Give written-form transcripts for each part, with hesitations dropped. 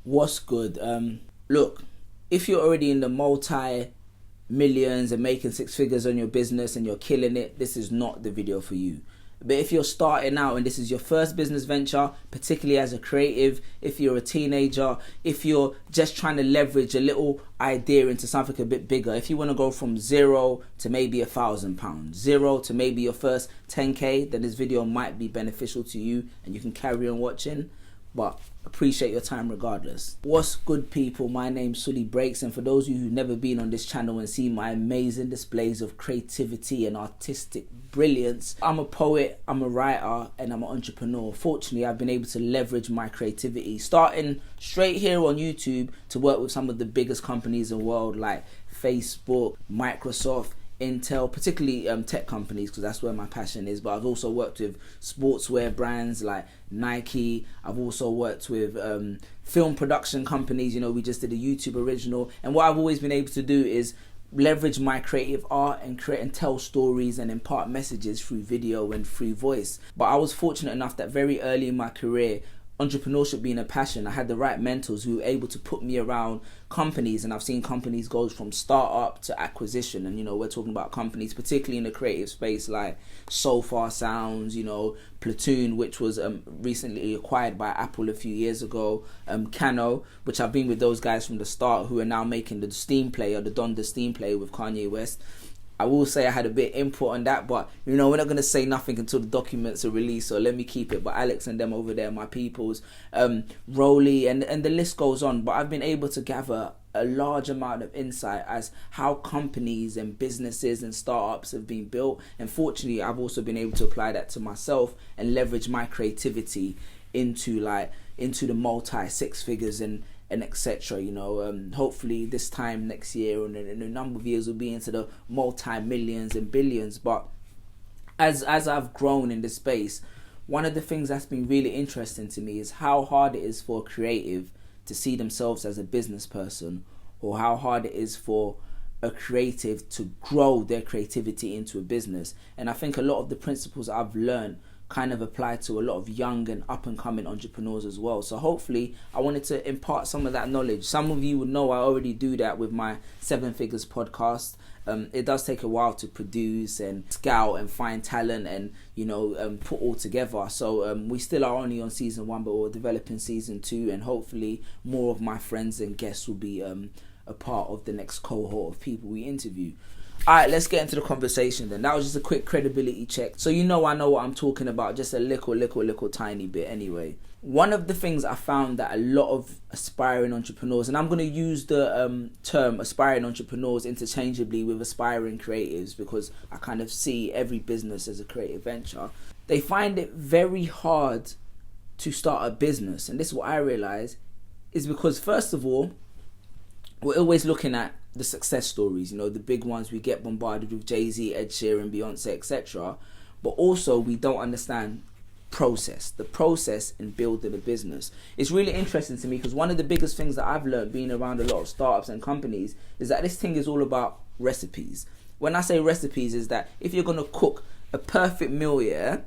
What's good? Look, if you're already in the multi-millions and making six figures on your business and you're killing it, this is not the video for you. But if you're starting out and this is your first business venture, particularly as a creative, if you're a teenager, if you're just trying to leverage a little idea into something a bit bigger, if you want to go from zero to maybe £1,000, zero to maybe your first 10k, then this video might be beneficial to you and you can carry on watching. But appreciate your time regardless. What's good, people? My name's Suli Breaks, and for those of you who've never been on this channel and seen my amazing displays of creativity and artistic brilliance, I'm a poet, I'm a writer, and I'm an entrepreneur. Fortunately, I've been able to leverage my creativity, starting straight here on YouTube, to work with some of the biggest companies in the world like Facebook, Microsoft, Intel, particularly tech companies, because that's where my passion is. But I've also worked with sportswear brands like Nike. I've also worked with film production companies. You know, we just did a YouTube original, and what I've always been able to do is leverage my creative art and create and tell stories and impart messages through video and through voice. But I was fortunate enough that very early in my career, entrepreneurship being a passion, I had the right mentors who were able to put me around companies, and I've seen companies go from startup to acquisition. And you know, we're talking about companies particularly in the creative space like So Far Sounds, you know, Platoon, which was recently acquired by Apple a few years ago, Cano, which I've been with those guys from the start, who are now making the Steam Player, the Donda Steam Player with Kanye West. I will say I had a bit input on that, but you know, we're not going to say nothing until the documents are released, so let me keep it. But Alex and them over there, my peoples, Rolly, and the list goes on. But I've been able to gather a large amount of insight as how companies and businesses and startups have been built, and fortunately I've also been able to apply that to myself and leverage my creativity into the multi six figures and etc. You know, hopefully this time next year and in a number of years we'll be into the multi-millions and billions. But as I've grown in this space, one of the things that's been really interesting to me is how hard it is for a creative to see themselves as a business person, or how hard it is for a creative to grow their creativity into a business. And I think a lot of the principles I've learned kind of apply to a lot of young and up and coming entrepreneurs as well. So hopefully I wanted to impart some of that knowledge. Some of you would know I already do that with my Seven Figures podcast. It does take a while to produce and scout and find talent and, you know, put all together. So we still are only on season 1, but we're developing season 2, and hopefully more of my friends and guests will be a part of the next cohort of people we interview. Alright, let's get into the conversation then. That was just a quick credibility check. So you know I know what I'm talking about, just a little tiny bit anyway. One of the things I found that a lot of aspiring entrepreneurs, and I'm going to use the term aspiring entrepreneurs interchangeably with aspiring creatives, because I kind of see every business as a creative venture. They find it very hard to start a business, and this is what I realize, is because first of all, we're always looking at the success stories, you know, the big ones. We get bombarded with Jay-Z, Ed Sheeran, Beyonce, etc. But also we don't understand the process in building a business. It's really interesting to me because one of the biggest things that I've learned being around a lot of startups and companies is that this thing is all about recipes. When I say recipes, is that if you're going to cook a perfect meal, yeah,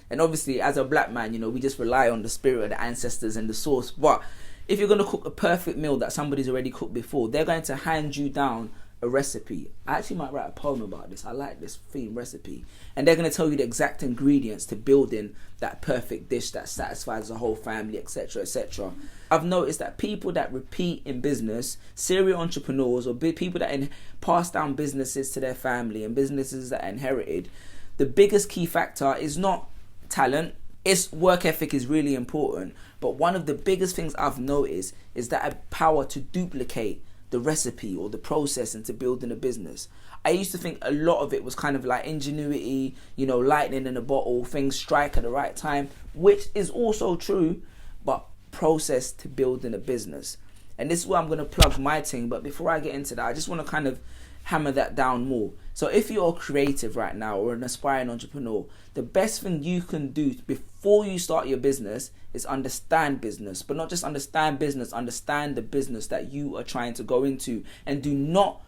and obviously as a black man, you know, we just rely on the spirit of the ancestors and the sauce, but if you're going to cook a perfect meal that somebody's already cooked before, they're going to hand you down a recipe. I actually might write a poem about this. I like this theme, recipe. And they're going to tell you the exact ingredients to building that perfect dish that satisfies the whole family, etc., etc. I've noticed that people that repeat in business, serial entrepreneurs, or people that pass down businesses to their family and businesses that are inherited, the biggest key factor is not talent. Its work ethic is really important, but one of the biggest things I've noticed is that a power to duplicate the recipe or the process into building a business. I used to think a lot of it was kind of like ingenuity, you know, lightning in a bottle, things strike at the right time, which is also true, but process to building a business. And this is where I'm going to plug my thing, but before I get into that, I just want to kind of hammer that down more. So if you're creative right now or an aspiring entrepreneur, the best thing you can do before you start your business is understand business. But not just understand business, understand the business that you are trying to go into. And do not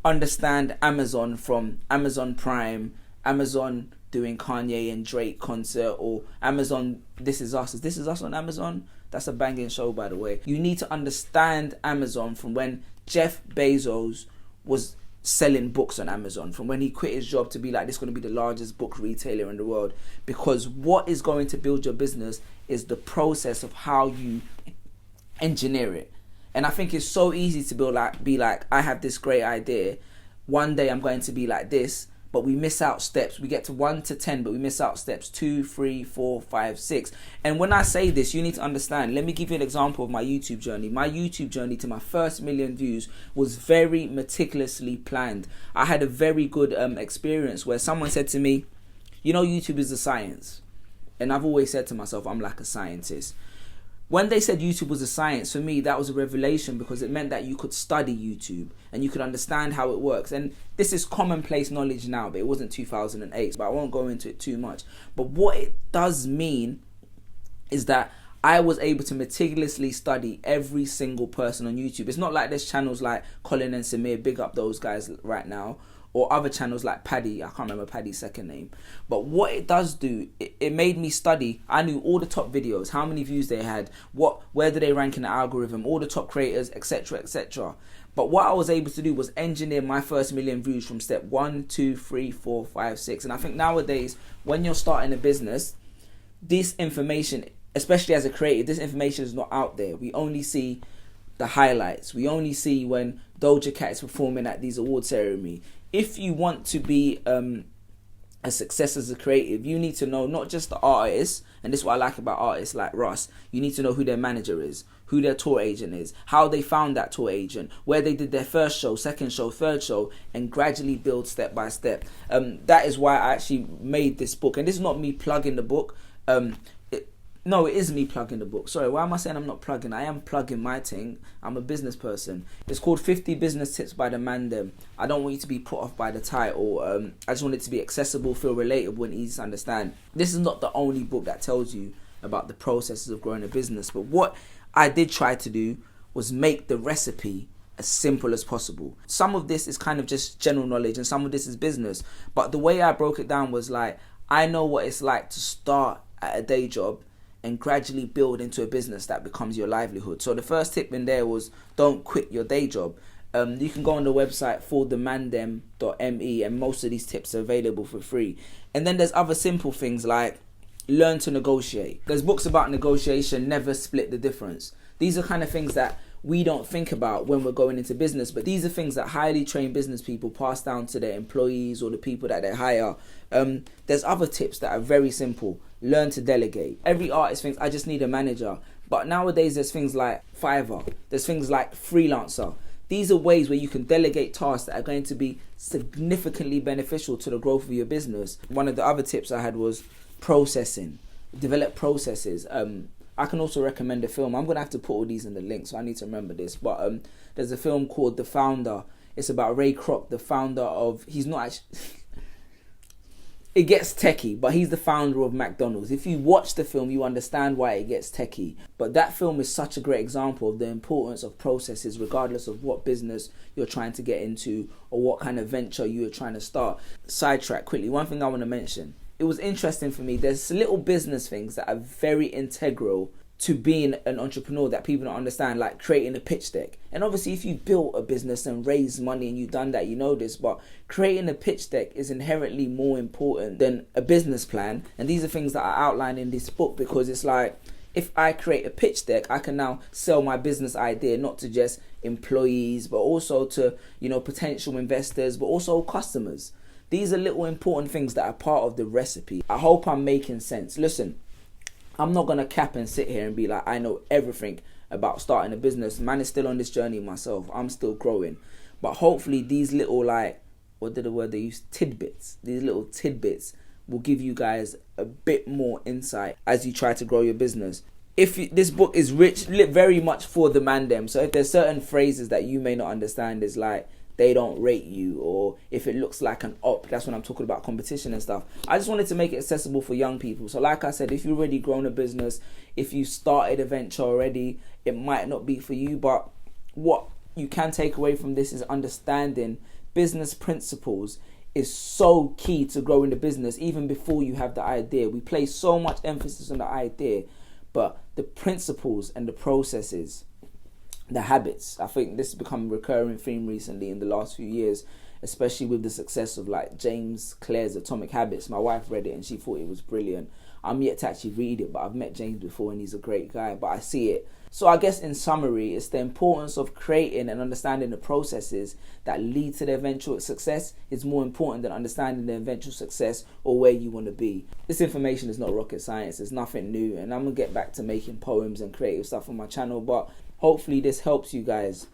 understand Amazon from Amazon Prime, Amazon doing Kanye and Drake concert, or Amazon This Is Us. Is This Is Us on Amazon? That's a banging show, by the way. You need to understand Amazon from when Jeff Bezos was selling books on Amazon, from when he quit his job to be like, this is going to be the largest book retailer in the world. Because what is going to build your business is the process of how you engineer it. And I think it's so easy to be like, I have this great idea. One day I'm going to be like this, but we miss out steps. We get to 1 to 10, but we miss out steps 2, 3, 4, 5, 6. And when I say this, you need to understand. Let me give you an example of my YouTube journey. My YouTube journey to my first 1 million views was very meticulously planned. I had a very good experience where someone said to me, you know, YouTube is a science. And I've always said to myself, I'm like a scientist. When they said YouTube was a science, for me, that was a revelation, because it meant that you could study YouTube and you could understand how it works. And this is commonplace knowledge now, but it wasn't 2008, but I won't go into it too much. But what it does mean is that I was able to meticulously study every single person on YouTube. It's not like there's channels like Colin and Samir, big up those guys right now, or other channels like Paddy. I can't remember Paddy's second name. But what it does do, it made me study. I knew all the top videos, how many views they had, where do they rank in the algorithm, all the top creators, etc., etc. But what I was able to do was engineer my first 1 million views from step 1, 2, 3, 4, 5, 6. And I think nowadays, when you're starting a business, this information, especially as a creator, this information is not out there. We only see the highlights. We only see when Doja Cat is performing at these award ceremony. If you want to be a success as a creative, you need to know not just the artist, and this is what I like about artists like Russ. You need to know who their manager is, who their tour agent is, how they found that tour agent, where they did their first show, second show, third show, and gradually build step by step. That is why I actually made this book. And this is not me plugging the book. No, it is me plugging the book. Sorry, why am I saying I'm not plugging? I am plugging my thing. I'm a business person. It's called 50 Business Tips by the Man Them. I don't want you to be put off by the title. I just want it to be accessible, feel relatable, and easy to understand. This is not the only book that tells you about the processes of growing a business. But what I did try to do was make the recipe as simple as possible. Some of this is kind of just general knowledge, and some of this is business. But the way I broke it down was like, I know what it's like to start at a day job and gradually build into a business that becomes your livelihood. So the first tip in there was, don't quit your day job. You can go on the website forthemandem.me, and most of these tips are available for free. And then there's other simple things like learn to negotiate. There's books about negotiation, never split the difference. These are kind of things that we don't think about when we're going into business, but these are things that highly trained business people pass down to their employees or the people that they hire. There's other tips that are very simple. Learn to delegate. Every artist thinks, I just need a manager. But nowadays there's things like Fiverr. There's things like Freelancer. These are ways where you can delegate tasks that are going to be significantly beneficial to the growth of your business. One of the other tips I had was processing. Develop processes. I can also recommend a film. I'm going to have to put all these in the link, so I need to remember this. But there's a film called The Founder. It's about Ray Kroc, the founder of... He's not actually... It gets techie, but he's the founder of McDonald's. If you watch the film, you understand why it gets techie. But that film is such a great example of the importance of processes, regardless of what business you're trying to get into or what kind of venture you're trying to start. Sidetrack quickly. One thing I want to mention. It was interesting for me. There's little business things that are very integral to being an entrepreneur that people don't understand, like creating a pitch deck. And obviously if you built a business and raised money and you've done that, you know this, but creating a pitch deck is inherently more important than a business plan. And these are things that I outline in this book, because it's like, if I create a pitch deck, I can now sell my business idea, not to just employees, but also to, potential investors, but also customers. These are little important things that are part of the recipe. I hope I'm making sense. Listen, I'm not going to cap and sit here and be like, I know everything about starting a business. Man is still on this journey myself. I'm still growing. But hopefully these little, what did the word they use? Tidbits. These little tidbits will give you guys a bit more insight as you try to grow your business. This book is very much for the man them. So if there's certain phrases that you may not understand, is like, they don't rate you, or if it looks like an op, that's when I'm talking about competition and stuff. I just wanted to make it accessible for young people. So like I said, if you've already grown a business, if you started a venture already, it might not be for you, but what you can take away from this is understanding business principles is so key to growing the business even before you have the idea. We place so much emphasis on the idea, but the principles and the processes, the habits, I think this has become a recurring theme recently in the last few years, especially with the success of like James Clear's Atomic Habits. My wife read it and she thought it was brilliant. I'm yet to actually read it, but I've met James before and he's a great guy, but I see it. So I guess in summary, it's the importance of creating and understanding the processes that lead to the eventual success is more important than understanding the eventual success or where you want to be. This information is not rocket science, it's nothing new, and I'm going to get back to making poems and creative stuff on my channel, but hopefully this helps you guys.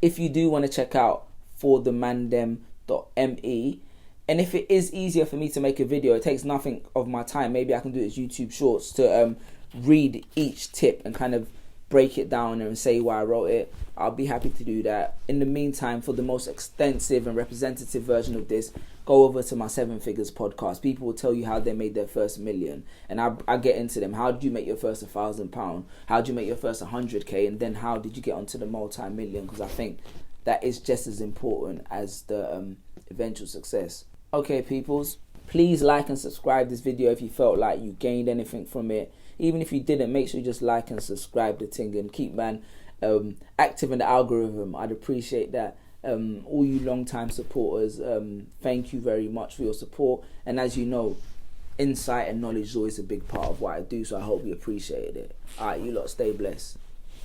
If you do want to check out forthemandem.me, and if it is easier for me to make a video, it takes nothing of my time, maybe I can do it as YouTube shorts to read each tip and kind of break it down and say why I wrote it. I'll be happy to do that. In the meantime, for the most extensive and representative version of this, go over to my 7 Figures podcast. People will tell you how they made their first million, and I get into them. How did you make your first £1,000? How did you make your first 100k? And then how did you get onto the multi-million? Because I think that is just as important as the eventual success. Okay, peoples, please like and subscribe this video if you felt like you gained anything from it. Even if you didn't, make sure you just like and subscribe the thing and keep active in the algorithm. I'd appreciate that. All you long time supporters, thank you very much for your support. And as you know, insight and knowledge is always a big part of what I do, so I hope you appreciated it. Alright, you lot stay blessed.